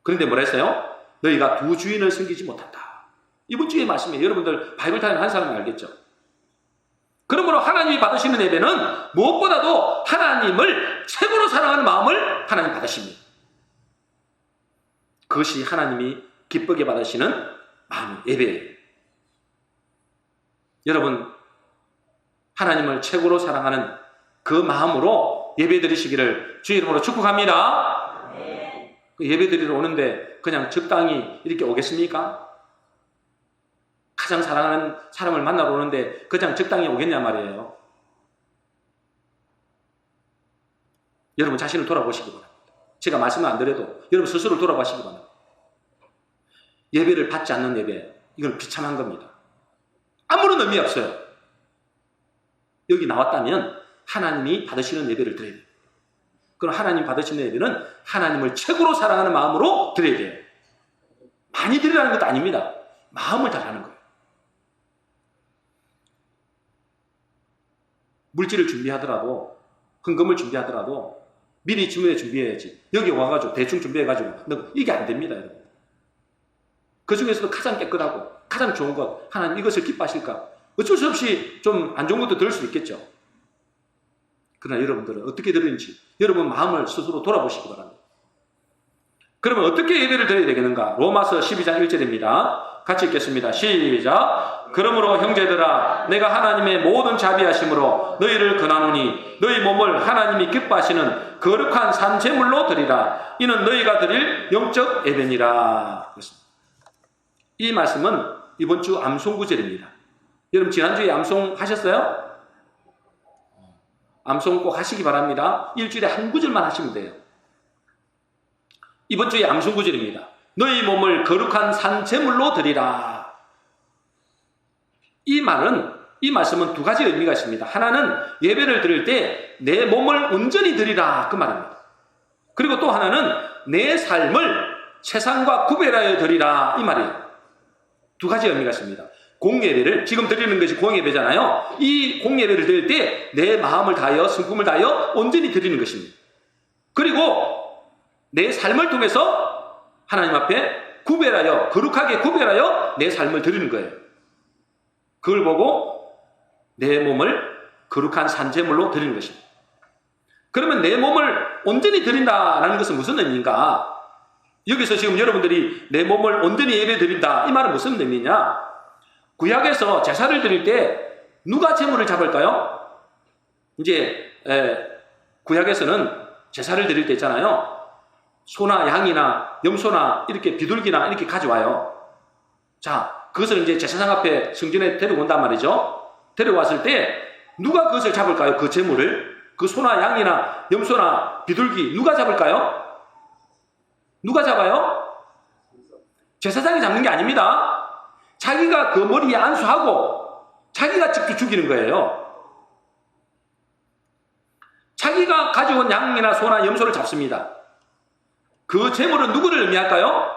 [SPEAKER 1] 그런데 뭐라 했어요? 너희가 두 주인을 섬기지 못한다. 이번 주의 말씀에 여러분들 바이블 타임 한 사람은 알겠죠? 그러므로 하나님이 받으시는 예배는 무엇보다도 하나님을 최고로 사랑하는 마음을 하나님 받으십니다. 그것이 하나님이 기쁘게 받으시는 마음의 예배예요. 여러분, 하나님을 최고로 사랑하는 그 마음으로 예배 드리시기를 주의 이름으로 축복합니다. 그 예배 드리러 오는데 그냥 적당히 이렇게 오겠습니까? 가장 사랑하는 사람을 만나러 오는데 그냥 적당히 오겠냐 말이에요. 여러분 자신을 돌아보시기 바랍니다. 제가 말씀을 안 드려도 여러분 스스로 돌아보시기 바랍니다. 예배를 받지 않는 예배, 이건 비참한 겁니다. 아무런 의미 없어요. 여기 나왔다면 하나님이 받으시는 예배를 드려야 돼요. 그럼 하나님 받으시는 예배는 하나님을 최고로 사랑하는 마음으로 드려야 돼요. 많이 드리라는 것도 아닙니다. 마음을 다하는 거예요. 물질을 준비하더라도, 헌금을 준비하더라도 미리 준비해야지. 여기 와가지고 대충 준비해가지고 이게 안 됩니다, 여러분. 그 중에서도 가장 깨끗하고 가장 좋은 것, 하나님 이것을 기뻐하실까? 어쩔 수 없이 좀 안 좋은 것도 들을 수 있겠죠. 그러나 여러분들은 어떻게 들으는지 여러분 마음을 스스로 돌아보시기 바랍니다. 그러면 어떻게 예배를 드려야 되겠는가? 로마서 12장 1절입니다. 같이 읽겠습니다. 시작. 그러므로 형제들아, 내가 하나님의 모든 자비하심으로 너희를 권하노니 너희 몸을 하나님이 기뻐하시는 거룩한 산 제물로 드리라. 이는 너희가 드릴 영적 예배니라. 그렇습니다. 이 말씀은 이번 주 암송 구절입니다. 여러분 지난주에 암송 하셨어요? 암송 꼭 하시기 바랍니다. 일주일에 한 구절만 하시면 돼요. 이번 주에 암송 구절입니다. 너희 몸을 거룩한 산 제물로 드리라. 이 말씀은 두 가지 의미가 있습니다. 하나는 예배를 드릴 때 내 몸을 온전히 드리라, 그 말입니다. 그리고 또 하나는 내 삶을 세상과 구별하여 드리라, 이 말이에요. 두 가지 의미가 있습니다. 공예배를 지금 드리는 것이 공예배잖아요. 이 공예배를 드릴 때 내 마음을 다하여 성품을 다하여 온전히 드리는 것입니다. 그리고 내 삶을 통해서 하나님 앞에 구별하여, 거룩하게 구별하여 내 삶을 드리는 거예요. 그걸 보고 내 몸을 거룩한 산제물로 드리는 것입니다. 그러면 내 몸을 온전히 드린다라는 것은 무슨 의미인가? 여기서 지금 여러분들이 내 몸을 온전히 예배 드린다, 이 말은 무슨 의미냐? 구약에서 제사를 드릴 때 누가 제물을 잡을까요? 이제 구약에서는 제사를 드릴 때 있잖아요. 소나 양이나 염소나 이렇게 비둘기나 이렇게 가져와요. 자, 그것을 이제 제사장 앞에 성전에 데려온단 말이죠. 데려왔을 때 누가 그것을 잡을까요? 그 제물을? 그 소나 양이나 염소나 비둘기 누가 잡을까요? 누가 잡아요? 제사장이 잡는 게 아닙니다. 자기가 그 머리에 안수하고 자기가 직접 죽이는 거예요. 자기가 가져온 양이나 소나 염소를 잡습니다. 그 제물은 누구를 의미할까요?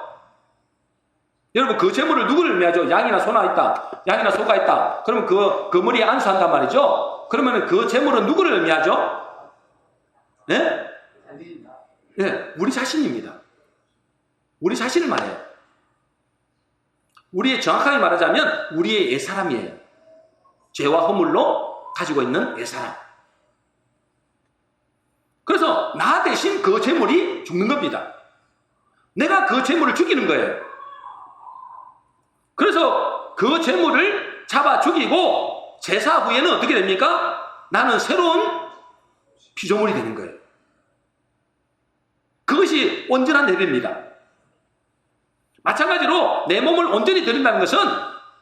[SPEAKER 1] 여러분, 그 제물을 누구를 의미하죠? 양이나 소나 있다, 양이나 소가 있다. 그러면 그 머리에 안수한단 말이죠. 그러면 그 제물은 누구를 의미하죠? 네? 네, 우리 자신입니다. 우리 자신을 말해요. 우리의, 정확하게 말하자면 우리의 옛사람이에요. 죄와 허물로 가지고 있는 옛사람. 그래서 나 대신 그 제물이 죽는 겁니다. 내가 그 제물을 죽이는 거예요. 그래서 그 제물을 잡아 죽이고 제사 후에는 어떻게 됩니까? 나는 새로운 피조물이 되는 거예요. 그것이 온전한 예배입니다. 마찬가지로 내 몸을 온전히 드린다는 것은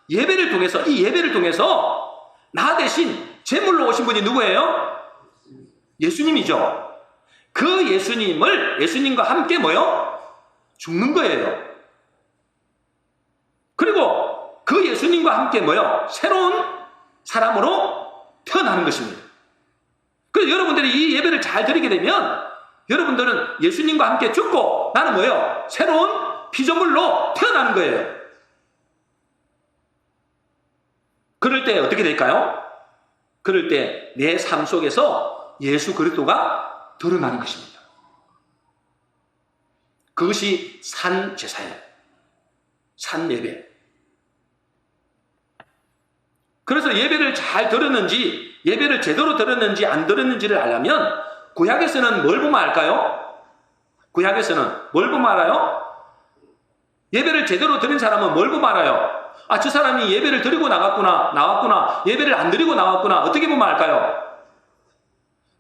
[SPEAKER 1] 예배를 통해서, 이 예배를 통해서 나 대신 제물로 오신 분이 누구예요? 예수님이죠. 그 예수님과 함께 뭐요? 죽는 거예요. 그리고 그 예수님과 함께 뭐요? 새로운 사람으로 태어나는 것입니다. 그래서 여러분들이 이 예배를 잘 드리게 되면 여러분들은 예수님과 함께 죽고 나는 뭐예요? 새로운 피조물로 태어나는 거예요. 그럴 때 어떻게 될까요? 그럴 때 내 삶 속에서 예수 그리스도가 드러나는 것입니다. 그것이 산 제사예요. 산 예배. 그래서 예배를 잘 들었는지, 예배를 제대로 들었는지 안 들었는지를 알려면 구약에서는 뭘 보면 알까요? 구약에서는 뭘 보면 알아요? 예배를 제대로 드린 사람은 뭘 보면 알아요? 아, 저 사람이 예배를 드리고 나왔구나. 예배를 안 드리고 나왔구나. 어떻게 보면 알까요?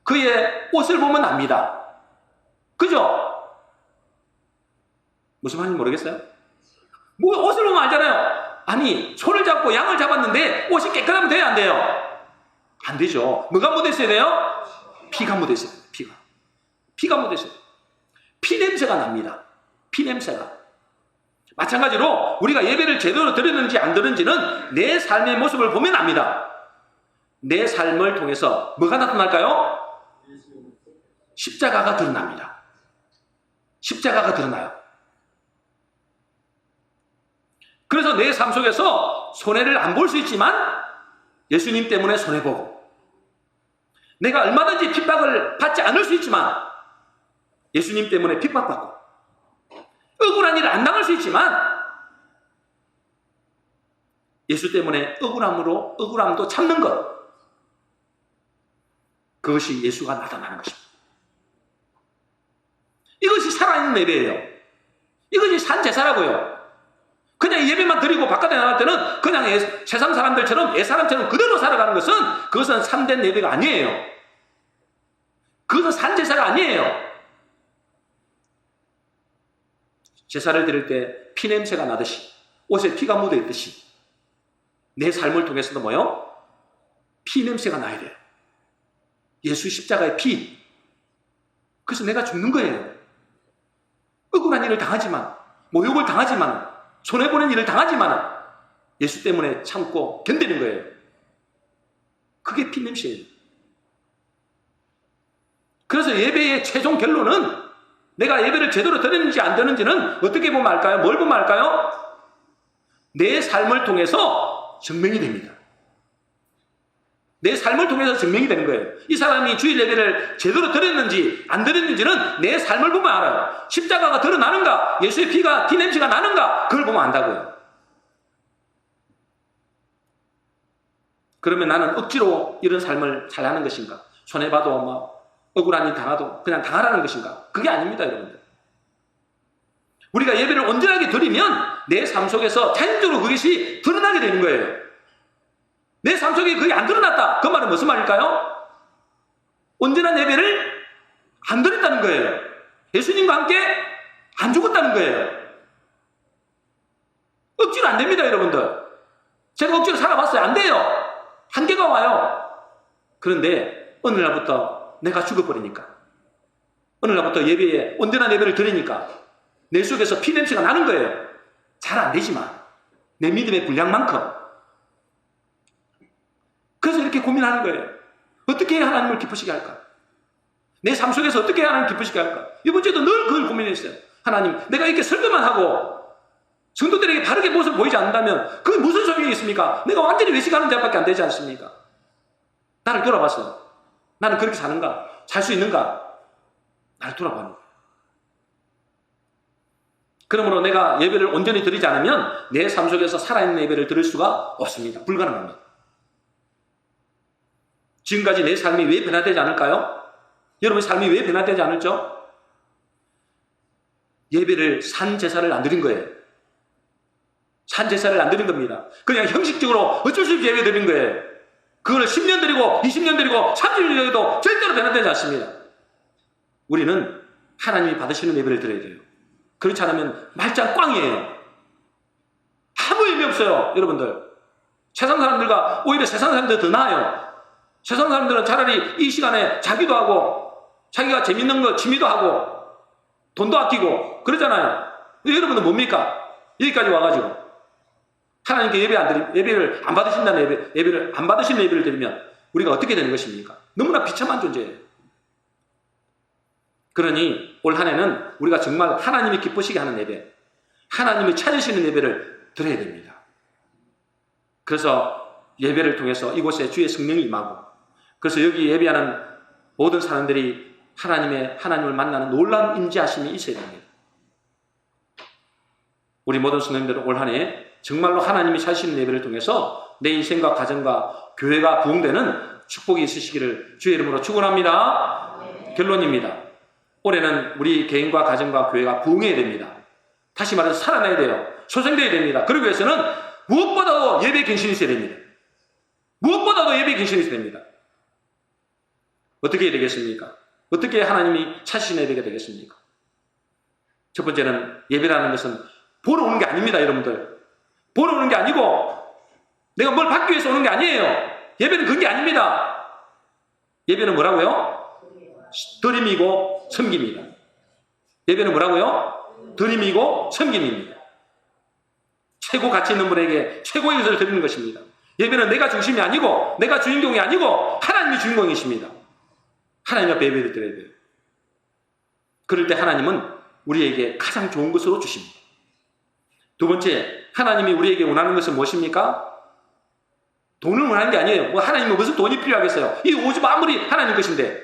[SPEAKER 1] 그의 옷을 보면 압니다. 그죠? 무슨 말인지 모르겠어요? 뭐 옷을 보면 알잖아요. 아니, 소를 잡고 양을 잡았는데 옷이 깨끗하면 돼요, 안 돼요? 안 되죠. 뭐가 묻어 있어야 돼요? 피가 묻어 있어야 돼요. 피가 묻어 있어요. 피 냄새가 납니다. 피 냄새가. 마찬가지로 우리가 예배를 제대로 드렸는지 안 드렸는지는 내 삶의 모습을 보면 압니다. 내 삶을 통해서 뭐가 나타날까요? 십자가가 드러납니다. 십자가가 드러나요. 그래서 내 삶 속에서 손해를 안 볼 수 있지만 예수님 때문에 손해보고, 내가 얼마든지 핍박을 받지 않을 수 있지만 예수님 때문에 핍박받고, 억울한 일을 안 당할 수 있지만 예수 때문에 억울함도 참는 것, 그것이 예수가 나타나는 것입니다. 이것이 살아있는 예배예요. 이것이 산 제사라고요. 그냥 예배만 드리고 바깥에 나갈 때는 그냥 세상 사람들처럼 옛사람처럼 그대로 살아가는 것은, 그것은 참된 예배가 아니에요. 그것은 산 제사가 아니에요. 제사를 드릴 때 피냄새가 나듯이, 옷에 피가 묻어 있듯이 내 삶을 통해서도 뭐요? 피냄새가 나야 돼요. 예수 십자가의 피. 그래서 내가 죽는 거예요. 억울한 일을 당하지만, 모욕을 당하지만, 손해보는 일을 당하지만 예수 때문에 참고 견디는 거예요. 그게 피냄새예요. 그래서 예배의 최종 결론은 내가 예배를 제대로 드렸는지 안 드렸는지는 어떻게 보면 알까요? 뭘 보면 알까요? 내 삶을 통해서 증명이 됩니다. 내 삶을 통해서 증명이 되는 거예요. 이 사람이 주일 예배를 제대로 드렸는지 안 드렸는지는 내 삶을 보면 알아요. 십자가가 드러나는가, 예수의 피가, 피 냄새가 나는가, 그걸 보면 안다고요. 그러면 나는 억지로 이런 삶을 살라는 것인가? 손해봐도 억울한 일 당하도 그냥 당하라는 것인가? 그게 아닙니다, 여러분들. 우리가 예배를 온전하게 드리면 내 삶 속에서 자연적으로 그것이 드러나게 되는 거예요. 내 삶 속에 그게 안 드러났다. 그 말은 무슨 말일까요? 온전한 예배를 안 드렸다는 거예요. 예수님과 함께 안 죽었다는 거예요. 억지로 안 됩니다, 여러분들. 제가 억지로 살아봤어요. 안 돼요. 한계가 와요. 그런데 어느 날부터 내가 죽어버리니까, 어느 날부터 예배에 온전한 예배를 드리니까 내 속에서 피냄새가 나는 거예요. 잘 안 되지만 내 믿음의 분량만큼. 그래서 이렇게 고민하는 거예요. 어떻게 해야 하나님을 기쁘시게 할까? 내 삶 속에서 어떻게 해야 하나님을 기쁘시게 할까? 이번 주에도 늘 그걸 고민했어요. 하나님, 내가 이렇게 설교만 하고 성도들에게 바르게 모습을 보이지 않는다면 그게 무슨 소용이 있습니까? 내가 완전히 외식하는 자밖에 안 되지 않습니까? 나를 돌아봤어. 나는 그렇게 사는가? 살 수 있는가? 나를 돌아보는 거예요. 그러므로 내가 예배를 온전히 드리지 않으면 내 삶 속에서 살아있는 예배를 드릴 수가 없습니다. 불가능합니다. 지금까지 내 삶이 왜 변화되지 않을까요? 여러분의 삶이 왜 변화되지 않을죠? 예배를 산 제사를 안 드린 거예요. 산 제사를 안 드린 겁니다. 그냥 형식적으로 어쩔 수 없이 예배 드린 거예요. 그거를 10년 드리고 20년 드리고 30년 드려도 절대로 변화되지 않습니다. 우리는 하나님이 받으시는 예배를 드려야 돼요. 그렇지 않으면 말짱 꽝이에요. 아무 의미 없어요, 여러분들. 세상 사람들과 오히려 세상 사람들 더 나아요. 세상 사람들은 차라리 이 시간에 자기도 하고 자기가 재밌는 거 취미도 하고 돈도 아끼고 그러잖아요. 여러분은 뭡니까? 여기까지 와가지고 하나님께 예배를 안 받으신다는 예배를 안 받으시는 예배를 드리면 우리가 어떻게 되는 것입니까? 너무나 비참한 존재예요. 그러니 올 한 해는 우리가 정말 하나님이 기쁘시게 하는 예배, 하나님을 찾으시는 예배를 드려야 됩니다. 그래서 예배를 통해서 이곳에 주의 성령이 임하고, 그래서 여기 예배하는 모든 사람들이 하나님을 만나는 놀라운 임재하심이 있어야 됩니다. 우리 모든 성도님들은 올 한 해 정말로 하나님이 찾으시는 예배를 통해서 내 인생과 가정과 교회가 부흥되는 축복이 있으시기를 주의 이름으로 축원합니다. 결론입니다. 올해는 우리 개인과 가정과 교회가 부흥해야 됩니다. 다시 말해서 살아나야 돼요. 소생돼야 됩니다. 그러기 위해서는 무엇보다도 예배 갱신이 있어야 됩니다. 무엇보다도 예배 갱신이 있어야 됩니다. 어떻게 해야 되겠습니까? 어떻게 하나님이 찾으시는 예배가 되겠습니까? 첫 번째는 예배라는 것은 보러 오는 게 아닙니다, 여러분들. 보러 오는 게 아니고 내가 뭘 받기 위해서 오는 게 아니에요. 예배는 그런 게 아닙니다. 예배는 뭐라고요? 드림이고 섬김입니다. 예배는 뭐라고요? 드림이고 섬김입니다. 최고 가치 있는 분에게 최고의 것을 드리는 것입니다. 예배는 내가 중심이 아니고 내가 주인공이 아니고 하나님이 주인공이십니다. 하나님 앞에 예배를 드려야 돼요. 그럴 때 하나님은 우리에게 가장 좋은 것으로 주십니다. 두 번째, 하나님이 우리에게 원하는 것은 무엇입니까? 돈을 원하는 게 아니에요. 뭐 하나님은 무슨 돈이 필요하겠어요? 이 오줌 아무리 하나님 것인데.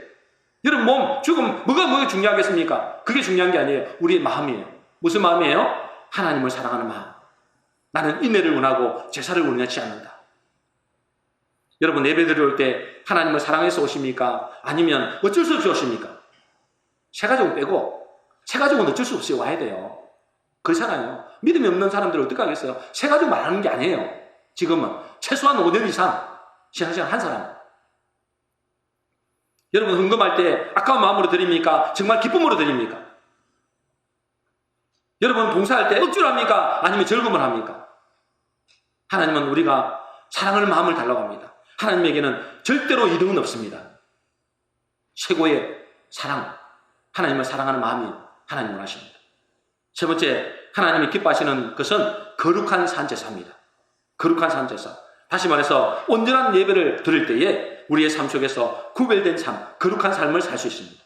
[SPEAKER 1] 여러분 몸, 죽음, 뭐가 중요하겠습니까? 그게 중요한 게 아니에요. 우리의 마음이에요. 무슨 마음이에요? 하나님을 사랑하는 마음. 나는 인내를 원하고 제사를 원하지 않는다. 여러분 예배 드릴 때 하나님을 사랑해서 오십니까? 아니면 어쩔 수 없이 오십니까? 새 가족은 빼고 새 가족은 어쩔 수 없이 와야 돼요. 그렇잖아요. 믿음이 없는 사람들은 어떻게 하겠어요? 새 가족 말하는 게 아니에요. 지금은 최소한 5년 이상 신앙생활 한 사람. 여러분 헌금할 때 아까운 마음으로 드립니까? 정말 기쁨으로 드립니까? 여러분 봉사할 때 억지로 합니까? 아니면 즐거움을 합니까? 하나님은 우리가 사랑하는 마음을 달라고 합니다. 하나님에게는 절대로 이득은 없습니다. 최고의 사랑, 하나님을 사랑하는 마음이 하나님 원하십니다. 세 번째, 하나님이 기뻐하시는 것은 거룩한 산제사입니다. 거룩한 산제사. 다시 말해서 온전한 예배를 드릴 때에 우리의 삶 속에서 구별된 삶, 거룩한 삶을 살 수 있습니다.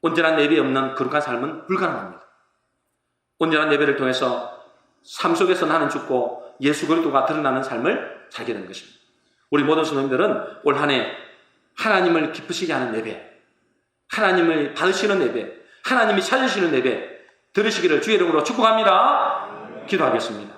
[SPEAKER 1] 온전한 예배 없는 거룩한 삶은 불가능합니다. 온전한 예배를 통해서 삶 속에서 나는 죽고 예수 그리스도가 드러나는 삶을 살게 되는 것입니다. 우리 모든 성도님들은 올 한 해 하나님을 기쁘시게 하는 예배, 하나님을 받으시는 예배, 하나님이 찾으시는 예배 들으시기를 주의 이름으로 축복합니다. 기도하겠습니다.